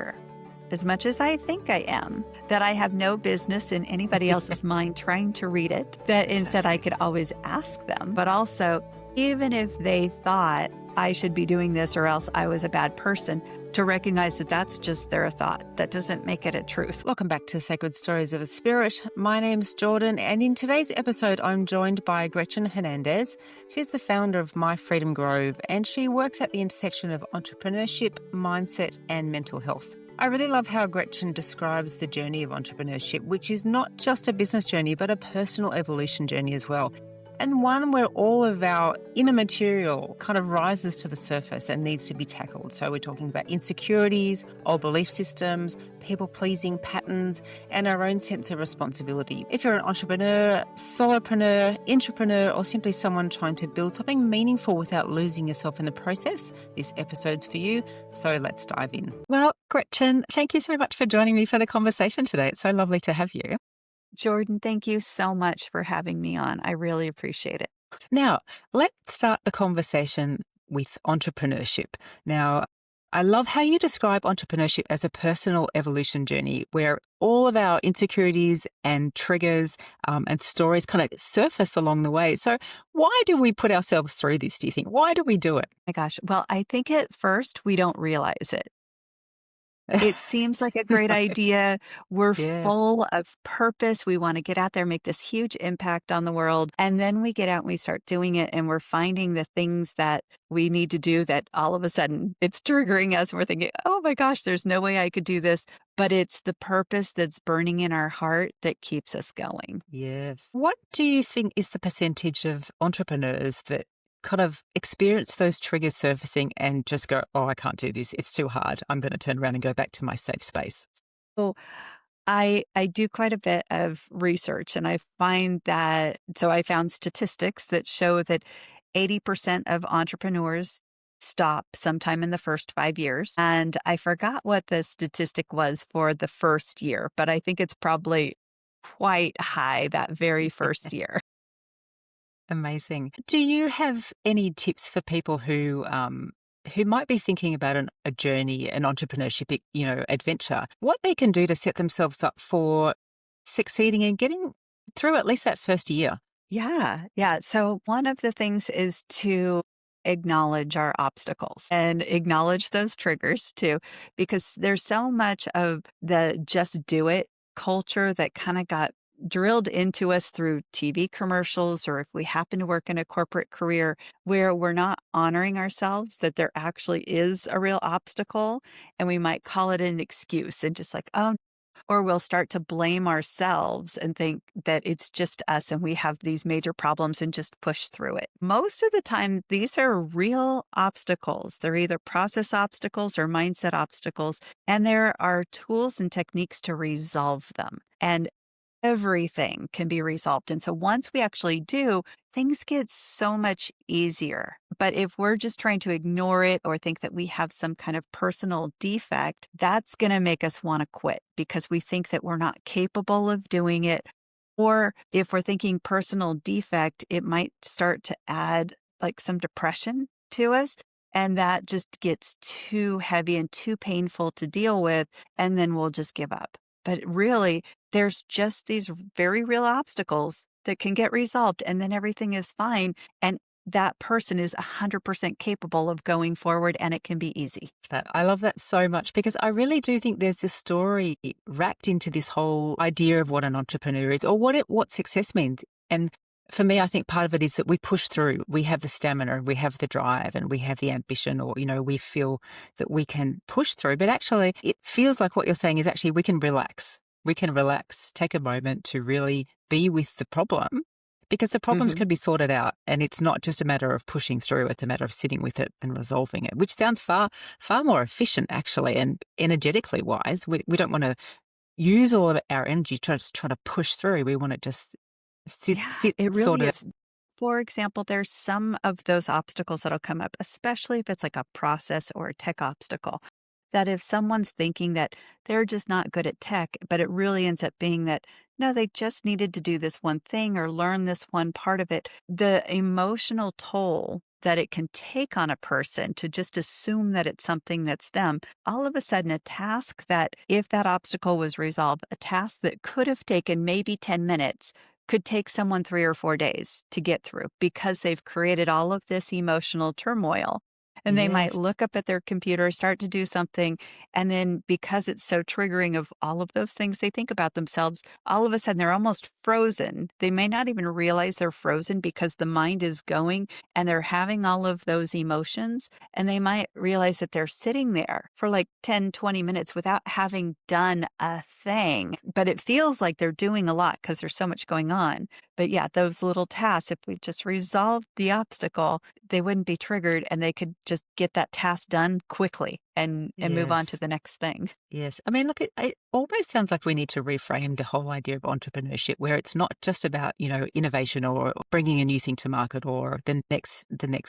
writer as much as I think I am, that I have no business in anybody else's mind trying to read it, that instead I could always ask them. But also, even if they thought I should be doing this or else I was a bad person, to recognize that that's just their thought. That doesn't make it a truth. Welcome back to Sacred Stories of the Spirit. My name's Jordan, and in today's episode, I'm joined by Gretchen Hernandez. She's the founder of My Freedom Grove, and she works at the intersection of entrepreneurship, mindset, and mental health. I really love how Gretchen describes the journey of entrepreneurship, which is not just a business journey, but a personal evolution journey as well. And one where all of our inner material kind of rises to the surface and needs to be tackled. So we're talking about insecurities, old belief systems, people-pleasing patterns, and our own sense of responsibility. If you're an entrepreneur, solopreneur, intrapreneur, or simply someone trying to build something meaningful without losing yourself in the process, this episode's for you. So let's dive in. Well, Gretchen, thank you so much for joining me for the conversation today. It's so lovely to have you. Jordan, thank you so much for having me on. I really appreciate it. Now, let's start the conversation with entrepreneurship. Now, I love how you describe entrepreneurship as a personal evolution journey where all of our insecurities and triggers and stories kind of surface along the way. So why do we put ourselves through this, do you think? Why do we do it? My gosh. Well, I think at first we don't realize it. It seems like a great idea. We're full of purpose. We want to get out there, make this huge impact on the world. And then we get out and we start doing it and we're finding the things that we need to do that all of a sudden it's triggering us. And we're thinking, oh my gosh, there's no way I could do this. But it's the purpose that's burning in our heart that keeps us going. Yes. What do you think is the percentage of entrepreneurs that kind of experience those triggers surfacing and just go, oh, I can't do this. It's too hard. I'm going to turn around and go back to my safe space? So I do quite a bit of research and I find that, so I found statistics that show that 80% of entrepreneurs stop sometime in the first 5 years. And I forgot what the statistic was for the first year, but I think it's probably quite high that very first year. Amazing. Do you have any tips for people who might be thinking about a journey, an entrepreneurship, adventure, what they can do to set themselves up for succeeding and getting through at least that first year? Yeah. So one of the things is to acknowledge our obstacles and acknowledge those triggers too, because there's so much of the just do it culture that kind of got drilled into us through TV commercials, or if we happen to work in a corporate career where we're not honoring ourselves, that there actually is a real obstacle and we might call it an excuse and just like, oh, or we'll start to blame ourselves and think that it's just us and we have these major problems and just push through it. Most of the time, these are real obstacles. They're either process obstacles or mindset obstacles, and there are tools and techniques to resolve them. And everything can be resolved. And so once we actually do, things get so much easier. But if we're just trying to ignore it or think that we have some kind of personal defect, that's going to make us want to quit because we think that we're not capable of doing it. Or if we're thinking personal defect, it might start to add like some depression to us. And that just gets too heavy and too painful to deal with. And then we'll just give up. But really, there's just these very real obstacles that can get resolved and then everything is fine. And that person is 100% capable of going forward and it can be easy. I love that so much because I really do think there's this story wrapped into this whole idea of what an entrepreneur is or what success means. And for me, I think part of it is that we push through. We have the stamina, we have the drive, and we have the ambition, or, we feel that we can push through. But actually, it feels like what you're saying is actually we can relax. We can relax, take a moment to really be with the problem because the problems can be sorted out. And it's not just a matter of pushing through. It's a matter of sitting with it and resolving it, which sounds far, far more efficient, actually, and energetically wise. We don't want to use all of our energy trying to push through. We want to just sit it really sort of. is. For example, there's some of those obstacles that'll come up, especially if it's like a process or a tech obstacle, that if someone's thinking that they're just not good at tech, but it really ends up being that, no, they just needed to do this one thing or learn this one part of it, the emotional toll that it can take on a person to just assume that it's something that's them. All of a sudden, a task that, if that obstacle was resolved, a task that could have taken maybe 10 minutes could take someone 3 or 4 days to get through because they've created all of this emotional turmoil. And they might Yes. look up at their computer, start to do something, and then because it's so triggering of all of those things they think about themselves, all of a sudden they're almost frozen. They may not even realize they're frozen because the mind is going and they're having all of those emotions. And they might realize that they're sitting there for like 10, 20 minutes without having done a thing. But it feels like they're doing a lot because there's so much going on. But yeah, those little tasks, if we just resolved the obstacle, they wouldn't be triggered and they could just get that task done quickly and move on to Yes. the next thing. Yes. I mean, look, it almost sounds like we need to reframe the whole idea of entrepreneurship, where it's not just about, innovation or bringing a new thing to market or the next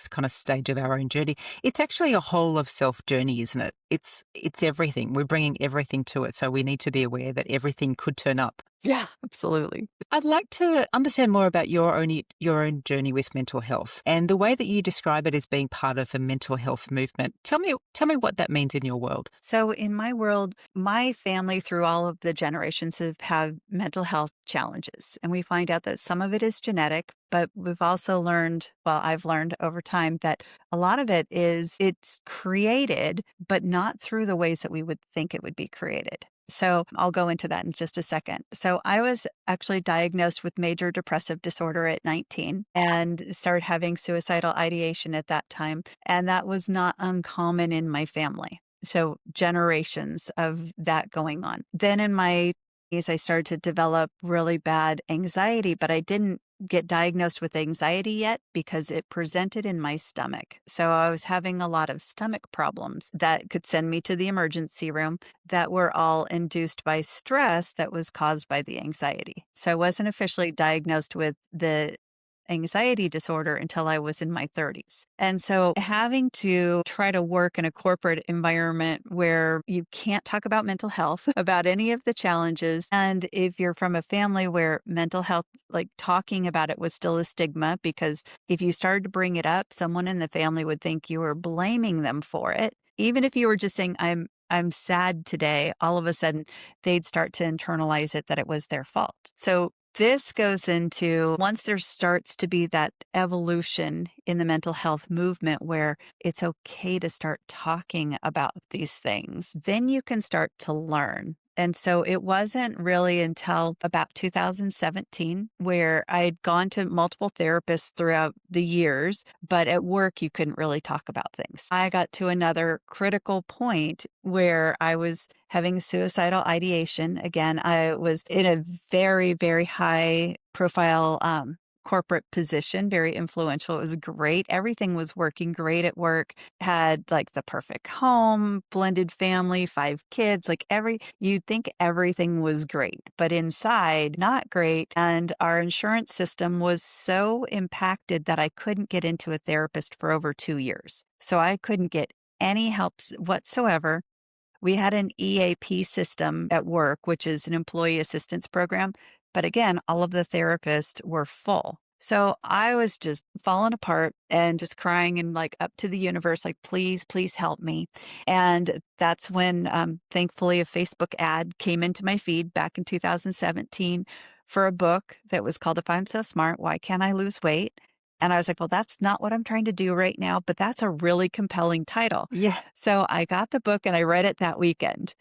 kind of stage of our own journey. It's actually a whole of self journey, isn't it? It's everything. We're bringing everything to it. So we need to be aware that everything could turn up. Yeah, absolutely. I'd like to understand more about your own journey with mental health and the way that you describe it as being part of the mental health movement. Tell me what that means in your world. So, in my world, my family through all of the generations have had mental health challenges. And we find out that some of it is genetic, but we've also learned, well, I've learned over time that a lot of it is it's created, but not through the ways that we would think it would be created. So I'll go into that in just a second. So I was actually diagnosed with major depressive disorder at 19 and started having suicidal ideation at that time. And that was not uncommon in my family. So generations of that going on. Then in my years, I started to develop really bad anxiety, but I didn't get diagnosed with anxiety yet because it presented in my stomach. So I was having a lot of stomach problems that could send me to the emergency room that were all induced by stress that was caused by the anxiety. So I wasn't officially diagnosed with the anxiety disorder until I was in my 30s. And so having to try to work in a corporate environment where you can't talk about mental health, about any of the challenges. And if you're from a family where mental health, like talking about it was still a stigma, because if you started to bring it up, someone in the family would think you were blaming them for it. Even if you were just saying, I'm sad today, all of a sudden they'd start to internalize it that it was their fault. So this goes into once there starts to be that evolution in the mental health movement where it's okay to start talking about these things, then you can start to learn. And so it wasn't really until about 2017 where I'd gone to multiple therapists throughout the years, but at work, you couldn't really talk about things. I got to another critical point where I was having suicidal ideation. Again, I was in a very, very high profile corporate position, very influential. It was great. Everything was working great at work. Had like the perfect home, blended family, 5 kids, like you'd think everything was great, but inside, not great. And our insurance system was so impacted that I couldn't get into a therapist for over 2 years. So I couldn't get any help whatsoever. We had an EAP system at work, which is an employee assistance program. But again, all of the therapists were full. So I was just falling apart and just crying and like up to the universe, like, please, please help me. And that's when, thankfully, a Facebook ad came into my feed back in 2017 for a book that was called If I'm So Smart, Why Can't I Lose Weight? And I was like, well, that's not what I'm trying to do right now, but that's a really compelling title. Yeah. So I got the book and I read it that weekend.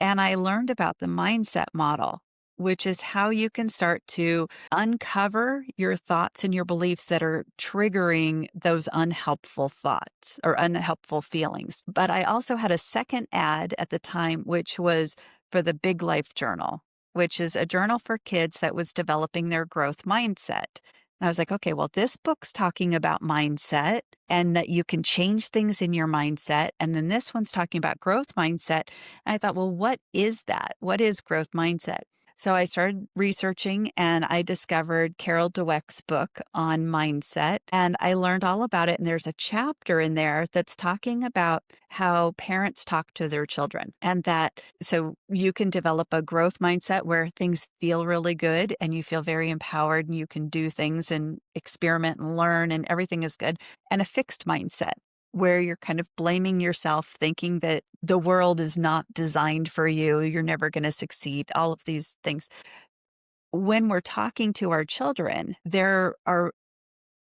And I learned about the mindset model, which is how you can start to uncover your thoughts and your beliefs that are triggering those unhelpful thoughts or unhelpful feelings. But I also had a second ad at the time, which was for the Big Life Journal, which is a journal for kids that was developing their growth mindset. And I was like, okay, well, this book's talking about mindset and that you can change things in your mindset. And then this one's talking about growth mindset. And I thought, well, what is that? What is growth mindset? So I started researching and I discovered Carol Dweck's book on mindset and I learned all about it. And there's a chapter in there that's talking about how parents talk to their children and that so you can develop a growth mindset where things feel really good and you feel very empowered and you can do things and experiment and learn and everything is good, and a fixed mindset where you're kind of blaming yourself, thinking that the world is not designed for you, you're never going to succeed, all of these things. When we're talking to our children, there are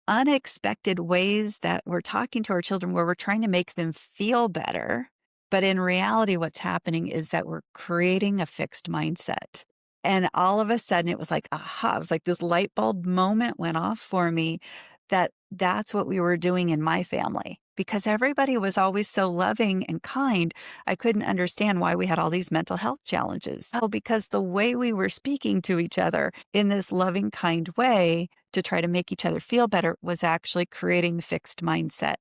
unexpected ways that we're talking to our children where we're trying to make them feel better. But in reality, what's happening is that we're creating a fixed mindset. And all of a sudden, it was like, aha, it was like this light bulb moment went off for me that that's what we were doing in my family because everybody was always so loving and kind. I couldn't understand why we had all these mental health challenges. Oh, because the way we were speaking to each other in this loving, kind way to try to make each other feel better was actually creating fixed mindset.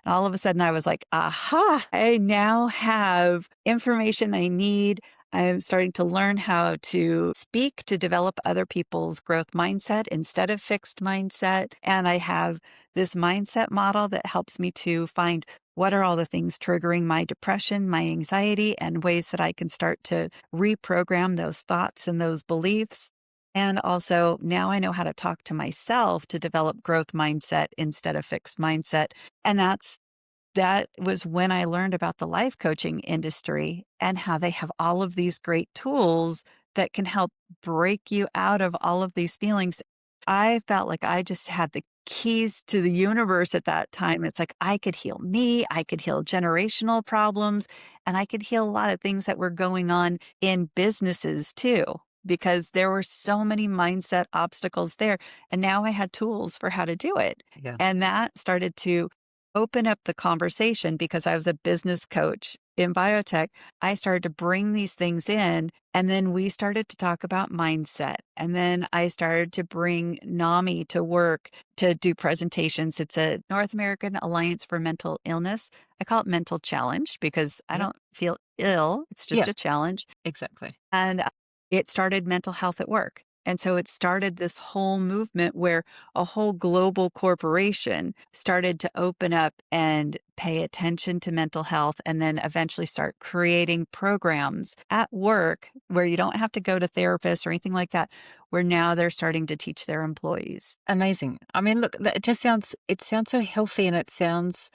And all of a sudden I was like, aha, I now have information I need. I'm starting to learn how to speak to develop other people's growth mindset instead of fixed mindset. And I have this mindset model that helps me to find what are all the things triggering my depression, my anxiety, and ways that I can start to reprogram those thoughts and those beliefs. And also, now I know how to talk to myself to develop growth mindset instead of fixed mindset. And that was when I learned about the life coaching industry and how they have all of these great tools that can help break you out of all of these feelings. I felt like I just had the keys to the universe at that time. It's like I could heal me, I could heal generational problems, and I could heal a lot of things that were going on in businesses too, because there were so many mindset obstacles there. And now I had tools for how to do it. Yeah. And that started to open up the conversation because I was a business coach in biotech. I started to bring these things in, and then we started to talk about mindset. And then I started to bring NAMI to work to do presentations. It's a North American Alliance for Mental Illness. I call it mental challenge because I Yep. don't feel ill. It's just Yeah, a challenge. exactly. And it started mental health at work. And so it started this whole movement where a whole global corporation started to open up and pay attention to mental health and then eventually start creating programs at work where you don't have to go to therapists or anything like that, where now they're starting to teach their employees. Amazing. I mean, look, it just sounds so healthy and it sounds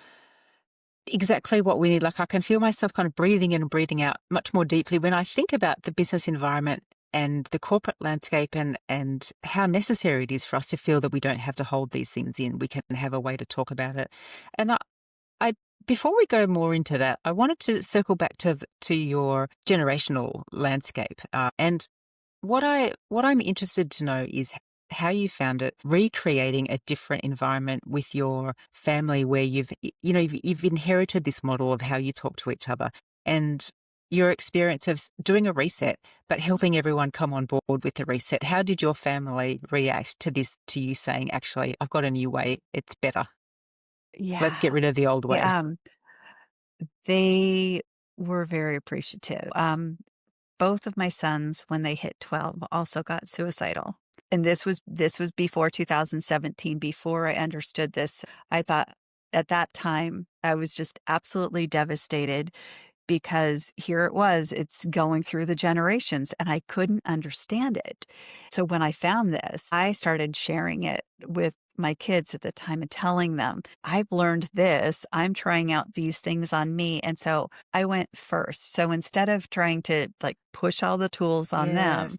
exactly what we need. Like I can feel myself kind of breathing in and breathing out much more deeply when I think about the business environment and the corporate landscape and how necessary it is for us to feel that we don't have to hold these things in. We can have a way to talk about it. And I before we go more into that, I wanted to circle back to your generational landscape. And what I'm interested to know is how you found it recreating a different environment with your family where you've inherited this model of how you talk to each other and your experience of doing a reset but helping everyone come on board with the reset. How did your family react to this, to you saying, actually, I've got a new way, it's better, let's get Yeah. rid of the old way? Yeah. They were very appreciative. Both of my sons, when they hit 12, also got suicidal. And this was before 2017, before I understood this. I thought at that time, I was just absolutely devastated because here it was, it's going through the generations and I couldn't understand it. So when I found this, I started sharing it with my kids at the time and telling them, I've learned this, I'm trying out these things on me. And so I went first. So instead of trying to like push all the tools on Yes. them,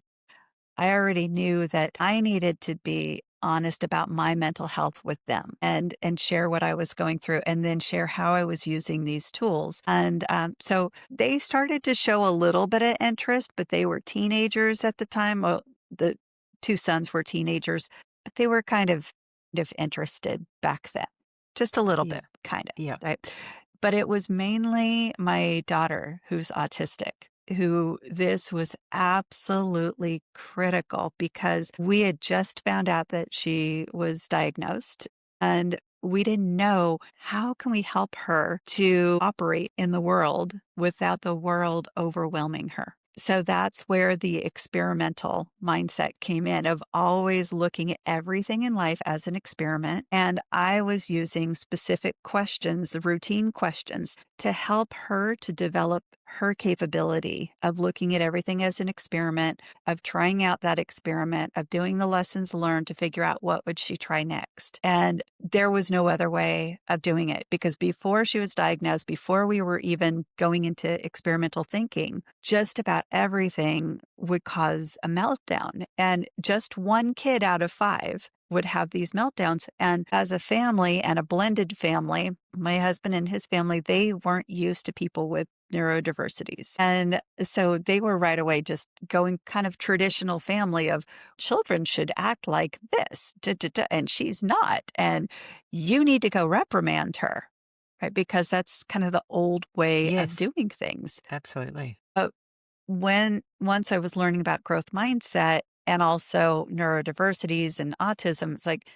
I already knew that I needed to be honest about my mental health with them and share what I was going through and then share how I was using these tools. And so they started to show a little bit of interest, but they were teenagers at the time. Well, the two sons were teenagers, but they were kind of interested back then, just a little Yeah. bit, kind of, Yeah. right? But it was mainly my daughter who's autistic, who this was absolutely critical because we had just found out that she was diagnosed and we didn't know how can we help her to operate in the world without the world overwhelming her. So that's where the experimental mindset came in of always looking at everything in life as an experiment. And I was using specific questions, routine questions, to help her to develop her capability of looking at everything as an experiment, of trying out that experiment, of doing the lessons learned to figure out what would she try next. And there was no other way of doing it because before she was diagnosed, before we were even going into experimental thinking, just about everything would cause a meltdown. And just one kid out of five would have these meltdowns. And as a family and a blended family, my husband and his family, they weren't used to people with neurodiversities. And so they were right away just going kind of traditional family of children should act like this, duh, duh, duh, and she's not. And you need to go reprimand her, right? Because that's kind of the old way of Yes, doing things. absolutely. But once I was learning about growth mindset and also neurodiversities and autism, it's like,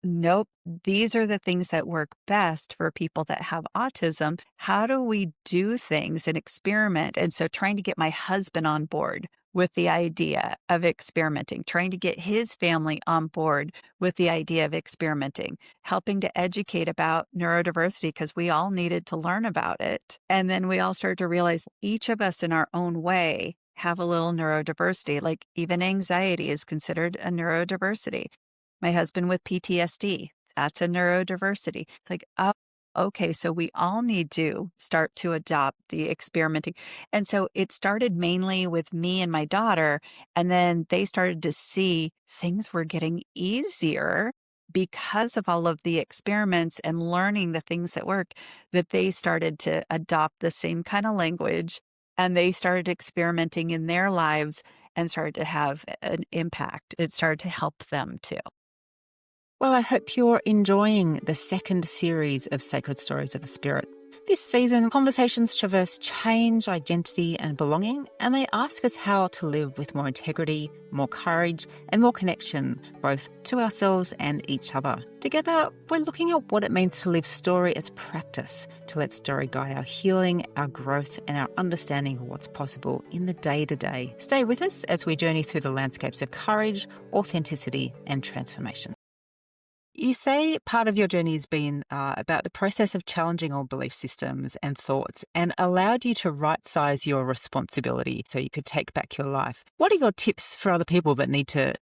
nope, these are the things that work best for people that have autism. How do we do things and experiment? And so trying to get my husband on board with the idea of experimenting, trying to get his family on board with the idea of experimenting, helping to educate about neurodiversity because we all needed to learn about it. And then we all started to realize each of us in our own way have a little neurodiversity, like even anxiety is considered a neurodiversity. My husband with PTSD, that's a neurodiversity. It's like, oh, okay, so we all need to start to adopt the experimenting. And so it started mainly with me and my daughter, and then they started to see things were getting easier because of all of the experiments and learning the things that work, that they started to adopt the same kind of language and they started experimenting in their lives and started to have an impact. It started to help them too. Well, I hope you're enjoying the second series of Sacred Stories of the Spirit. This season, conversations traverse change, identity, and belonging, and they ask us how to live with more integrity, more courage, and more connection, both to ourselves and each other. Together, we're looking at what it means to live story as practice, to let story guide our healing, our growth, and our understanding of what's possible in the day-to-day. Stay with us as we journey through the landscapes of courage, authenticity, and transformation. You say part of your journey has been about the process of challenging old belief systems and thoughts and allowed you to right-size your responsibility so you could take back your life. What are your tips for other people that need to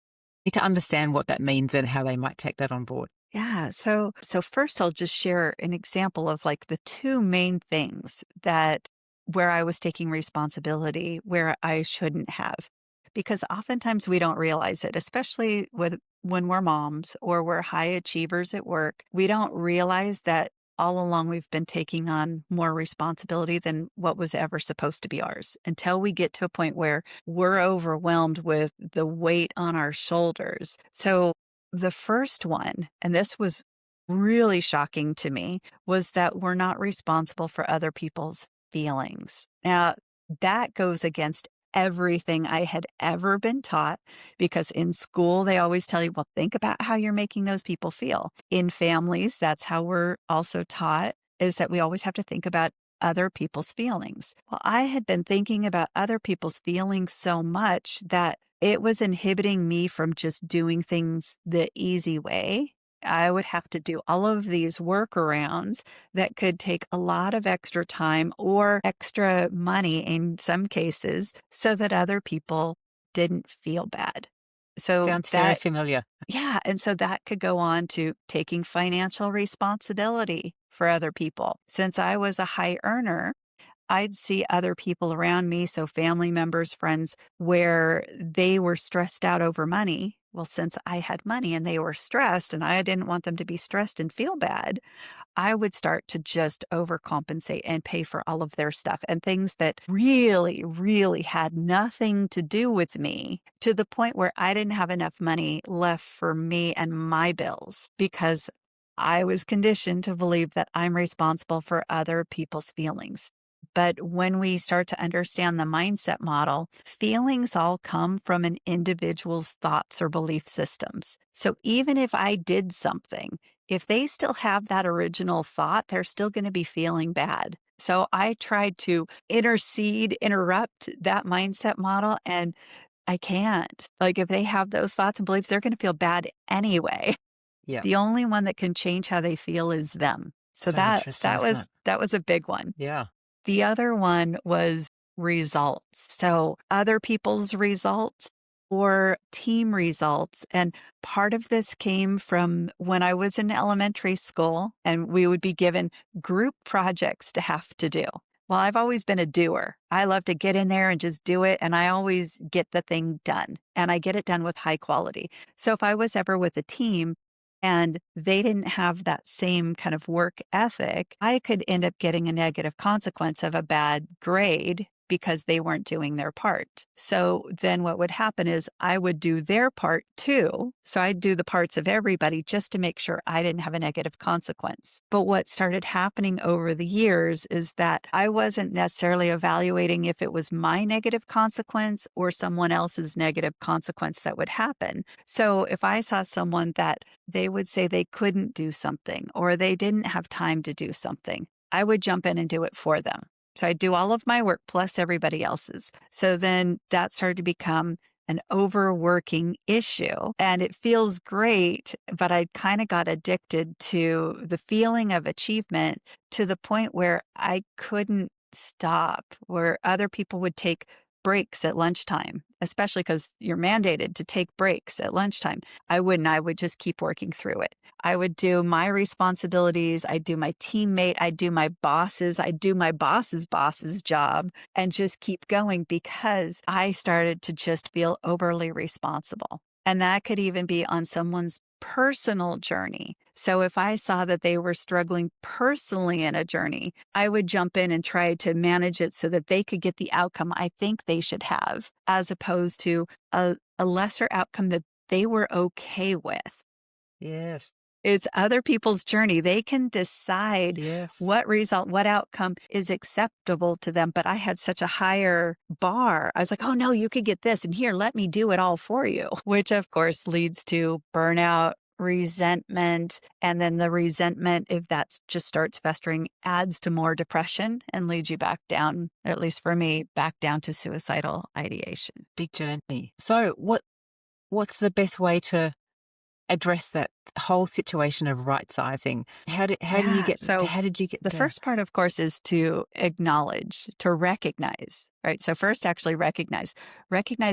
understand what that means and how they might take that on board? Yeah. So first I'll just share an example of like the two main things that where I was taking responsibility where I shouldn't have. Because oftentimes we don't realize it, especially with when we're moms or we're high achievers at work. We don't realize that all along we've been taking on more responsibility than what was ever supposed to be ours until we get to a point where we're overwhelmed with the weight on our shoulders. So the first one, and this was really shocking to me, was that we're not responsible for other people's feelings. Now, that goes against everything I had ever been taught because in school, they always tell you, well, think about how you're making those people feel. In families, that's how we're also taught is that we always have to think about other people's feelings. Well, I had been thinking about other people's feelings so much that it was inhibiting me from just doing things the easy way. I would have to do all of these workarounds that could take a lot of extra time or extra money in some cases so that other people didn't feel bad. So Sounds very that, familiar. yeah. And so that could go on to taking financial responsibility for other people. Since I was a high earner, I'd see other people around me, so family members, friends, where they were stressed out over money. Well, since I had money and they were stressed and I didn't want them to be stressed and feel bad, I would start to just overcompensate and pay for all of their stuff and things that really, really had nothing to do with me to the point where I didn't have enough money left for me and my bills because I was conditioned to believe that I'm responsible for other people's feelings. But when we start to understand the mindset model, feelings all come from an individual's thoughts or belief systems. So even if I did something, if they still have that original thought, they're still going to be feeling bad. So I tried to interrupt that mindset model, and I can't. Like, if they have those thoughts and beliefs, they're going to feel bad anyway. Yeah. The only one that can change how they feel is them. So So interesting, isn't it? that was a big one. Yeah. The other one was results. So other people's results or team results. And part of this came from when I was in elementary school and we would be given group projects to have to do. Well, I've always been a doer. I love to get in there and just do it. And I always get the thing done and I get it done with high quality. So if I was ever with a team and they didn't have that same kind of work ethic, I could end up getting a negative consequence of a bad grade because they weren't doing their part. So then what would happen is I would do their part too. So I'd do the parts of everybody just to make sure I didn't have a negative consequence. But what started happening over the years is that I wasn't necessarily evaluating if it was my negative consequence or someone else's negative consequence that would happen. So if I saw someone that they would say they couldn't do something or they didn't have time to do something, I would jump in and do it for them. So I do all of my work plus everybody else's. So then that started to become an overworking issue. And it feels great, but I kind of got addicted to the feeling of achievement to the point where I couldn't stop, where other people would take breaks at lunchtime, especially because you're mandated to take breaks at lunchtime. I wouldn't. I would just keep working through it. I would do my responsibilities. I'd do my teammate. I'd do my bosses. I'd do my boss's job and just keep going because I started to just feel overly responsible. And that could even be on someone's personal journey. So if I saw that they were struggling personally in a journey, I would jump in and try to manage it so that they could get the outcome I think they should have, as opposed to a lesser outcome that they were okay with. Yes. It's other people's journey. They can decide Yes. what result, what outcome is acceptable to them. But I had such a higher bar. I was like, oh, no, you could get this. And here, let me do it all for you, which of course leads to burnout, resentment. And then the resentment, if that just starts festering, adds to more depression and leads you back down, or at least for me, back down to suicidal ideation. Big journey. So what's the best way to address that whole situation of right sizing? How did you get The there? first part, of course, is to acknowledge, to recognize, right? So first, actually recognize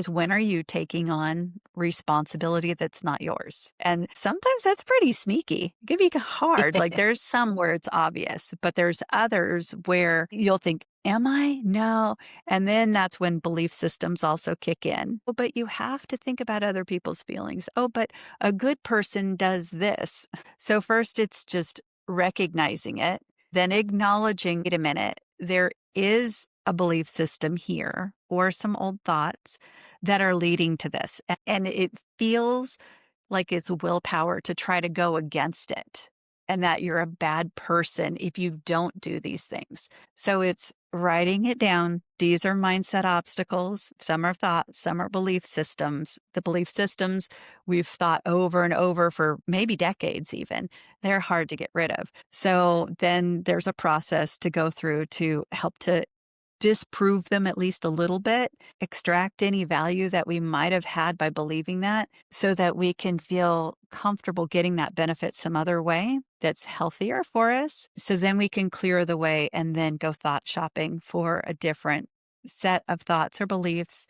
when are you taking on responsibility that's not yours? And sometimes that's pretty sneaky. It can be hard. Like there's some where it's obvious, but there's others where you'll think, am I? No. And then that's when belief systems also kick in. Oh, but you have to think about other people's feelings. Oh, but a good person does this. So first, it's just recognizing it, then acknowledging, wait a minute, there is a belief system here or some old thoughts that are leading to this. And it feels like it's willpower to try to go against it and that you're a bad person if you don't do these things. So it's writing it down. These are mindset obstacles. Some are thoughts, some are belief systems. The belief systems we've thought over and over for maybe decades even. They're hard to get rid of. So then there's a process to go through to help to disprove them at least a little bit, extract any value that we might have had by believing that so that we can feel comfortable getting that benefit some other way that's healthier for us. So then we can clear the way and then go thought shopping for a different set of thoughts or beliefs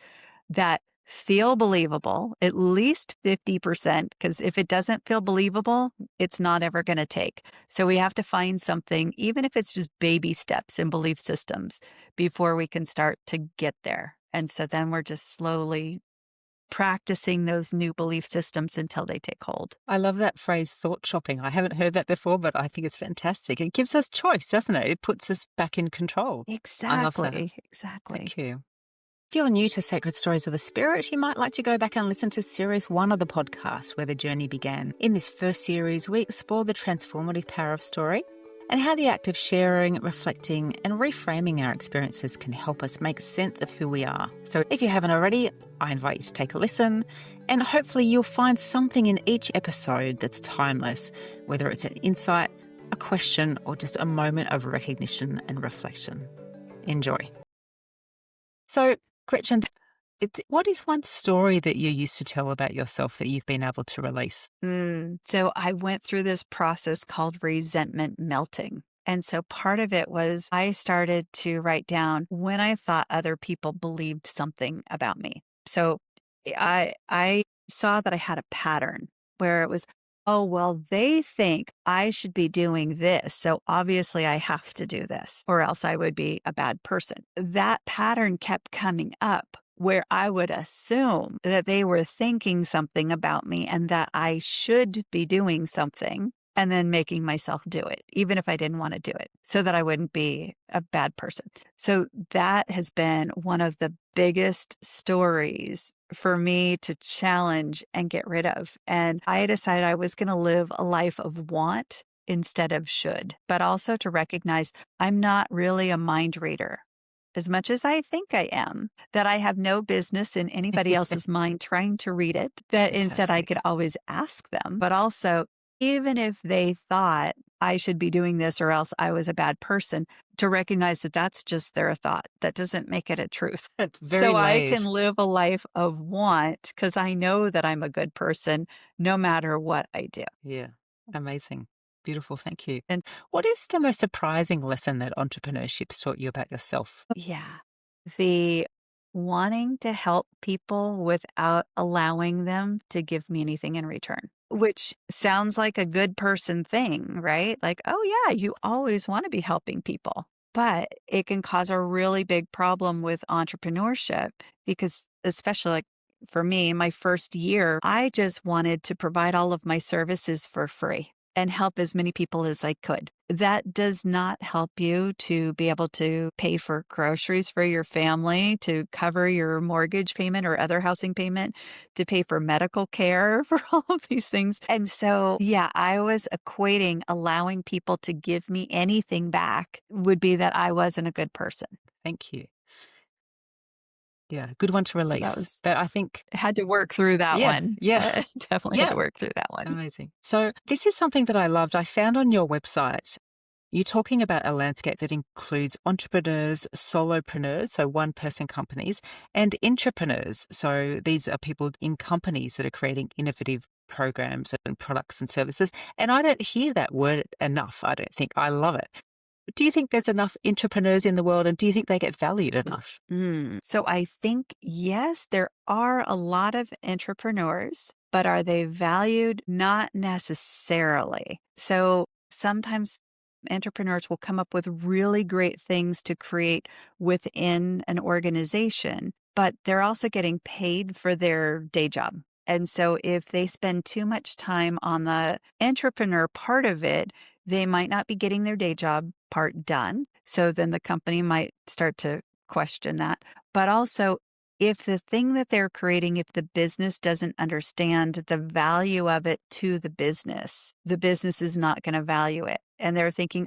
that feel believable, at least 50%, because if it doesn't feel believable, it's not ever going to take. So we have to find something, even if it's just baby steps in belief systems, before we can start to get there. And so then we're just slowly practicing those new belief systems until they take hold. I love that phrase, thought shopping. I haven't heard that before, but I think it's fantastic. It gives us choice, doesn't it? It puts us back in control. Exactly. I love that. Exactly. Thank you. If you're new to Sacred Stories of the Spirit, you might like to go back and listen to Series 1 of the podcast, where the journey began. In this first series, we explore the transformative power of story and how the act of sharing, reflecting, and reframing our experiences can help us make sense of who we are. So if you haven't already, I invite you to take a listen, and hopefully you'll find something in each episode that's timeless, whether it's an insight, a question, or just a moment of recognition and reflection. Enjoy. So, Gretchen, what is one story that you used to tell about yourself that you've been able to release? So I went through this process called resentment melting. And so part of it was I started to write down when I thought other people believed something about me. So I saw that I had a pattern where it was, oh, well, they think I should be doing this. So obviously I have to do this or else I would be a bad person. That pattern kept coming up where I would assume that they were thinking something about me and that I should be doing something and then making myself do it, even if I didn't want to do it, so that I wouldn't be a bad person. So that has been one of the biggest stories for me to challenge and get rid of. And I decided I was going to live a life of want instead of should, but also to recognize I'm not really a mind reader as much as I think I am, that I have no business in anybody else's mind trying to read it, that instead I could Fantastic. always ask them. But also, even if they thought I should be doing this or else I was a bad person, to recognize that that's just their thought. That doesn't make it a truth. That's very So I layered. can live a life of want because I know that I'm a good person no matter what I do. Yeah, amazing. Beautiful. Thank you. And What is the most surprising lesson that entrepreneurship's taught you about yourself? yeah. The wanting to help people without allowing them to give me anything in return, which sounds like a good person thing, right? Like, oh, yeah, you always want to be helping people. But it can cause a really big problem with entrepreneurship because, especially like for me, my first year, I just wanted to provide all of my services for free and help as many people as I could. That does not help you to be able to pay for groceries for your family, to cover your mortgage payment or other housing payment, to pay for medical care, for all of these things. And so, yeah, I was equating allowing people to give me anything back would be that I wasn't a good person. Thank you. Yeah, good one to So that release. was, But I think, had to work through that yeah, one. yeah, Definitely had yeah, to work through that one. amazing. So this is something that I loved. I found on your website, you're talking about a landscape that includes entrepreneurs, solopreneurs, so one-person companies, and intrapreneurs. So these are people in companies that are creating innovative programs and products and services. And I don't hear that word enough, I don't think. I love it. Do you think there's enough entrepreneurs in the world, and do you think they get valued enough? So I think, yes, there are a lot of entrepreneurs, but are they valued? Not necessarily. So sometimes entrepreneurs will come up with really great things to create within an organization, but they're also getting paid for their day job. And so if they spend too much time on the entrepreneur part of it, they might not be getting their day job part done. So then the company might start to question that. But also, if the thing that they're creating, if the business doesn't understand the value of it to the business is not going to value it. And they're thinking,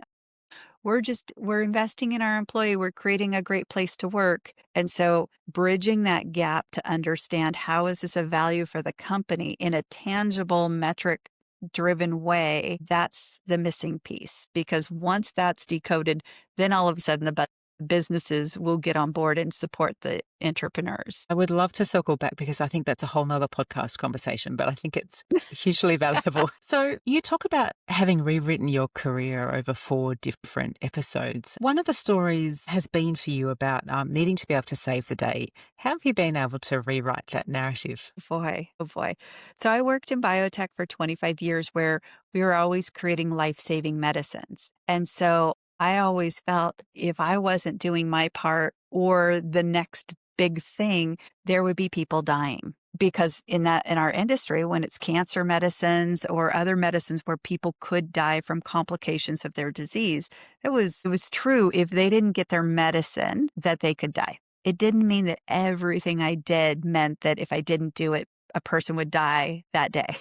we're investing in our employee, we're creating a great place to work. And so bridging that gap to understand how is this a value for the company in a tangible metric driven way, that's the missing piece. Because once that's decoded, then all of a sudden the businesses will get on board and support the entrepreneurs. I would love to circle back because I think that's a whole nother podcast conversation, but I think it's hugely valuable. So you talk about having rewritten your career over 4 different episodes. One of the stories has been for you about needing to be able to save the day. How have you been able to rewrite that narrative? Boy, oh boy. So I worked in biotech for 25 years where we were always creating life-saving medicines. And so I always felt if I wasn't doing my part or the next big thing, there would be people dying. Because in our industry, when it's cancer medicines or other medicines where people could die from complications of their disease, it was true if they didn't get their medicine that they could die. It didn't mean that everything I did meant that if I didn't do it, a person would die that day.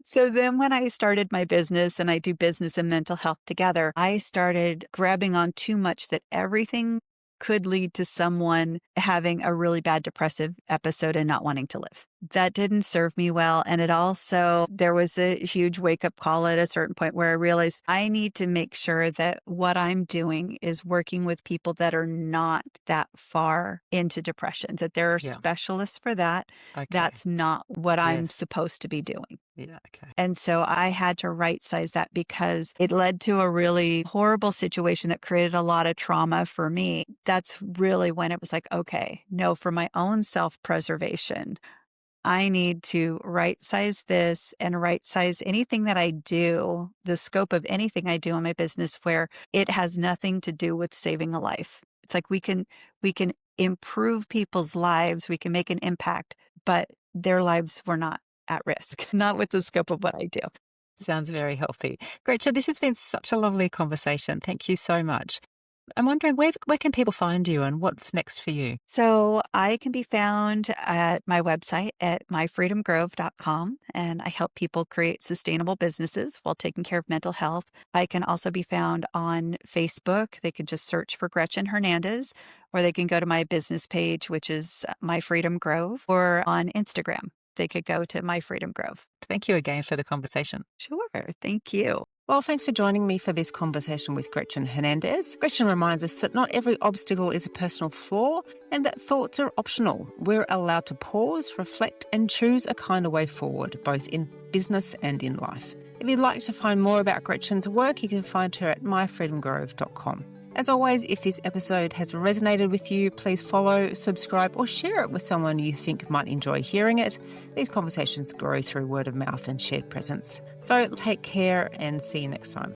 So then when I started my business and I do business and mental health together, I started grabbing on too much that everything could lead to someone having a really bad depressive episode and not wanting to live. that didn't serve me well. And it also, there was a huge wake up call at a certain point where I realized I need to make sure that what I'm doing is working with people that are not that far into depression, that there are Yeah. specialists for that. Okay. That's not what I'm Yes. supposed to be doing. Yeah. Okay. And so I had to right size that because it led to a really horrible situation that created a lot of trauma for me. That's really when it was like, okay, no, for my own self preservation, I need to right size this and right size anything that I do, the scope of anything I do in my business where it has nothing to do with saving a life. It's like we can improve people's lives, we can make an impact, but their lives were not at risk, not with the scope of what I do. Sounds very healthy. Gretchen, this has been such a lovely conversation. Thank you so much. I'm wondering where can people find you and what's next for you? So I can be found at my website at myfreedomgrove.com, and I help people create sustainable businesses while taking care of mental health. I can also be found on Facebook. They can just search for Gretchen Hernandez, or they can go to my business page, which is My Freedom Grove, or on Instagram. They could go to My Freedom Grove. Thank you again for the conversation. Sure. Thank you. Well, thanks for joining me for this conversation with Gretchen Hernandez. Gretchen reminds us that not every obstacle is a personal flaw and that thoughts are optional. We're allowed to pause, reflect, and choose a kinder way forward, both in business and in life. If you'd like to find more about Gretchen's work, you can find her at myfreedomgrove.com. As always, if this episode has resonated with you, please follow, subscribe, or share it with someone you think might enjoy hearing it. These conversations grow through word of mouth and shared presence. So take care and see you next time.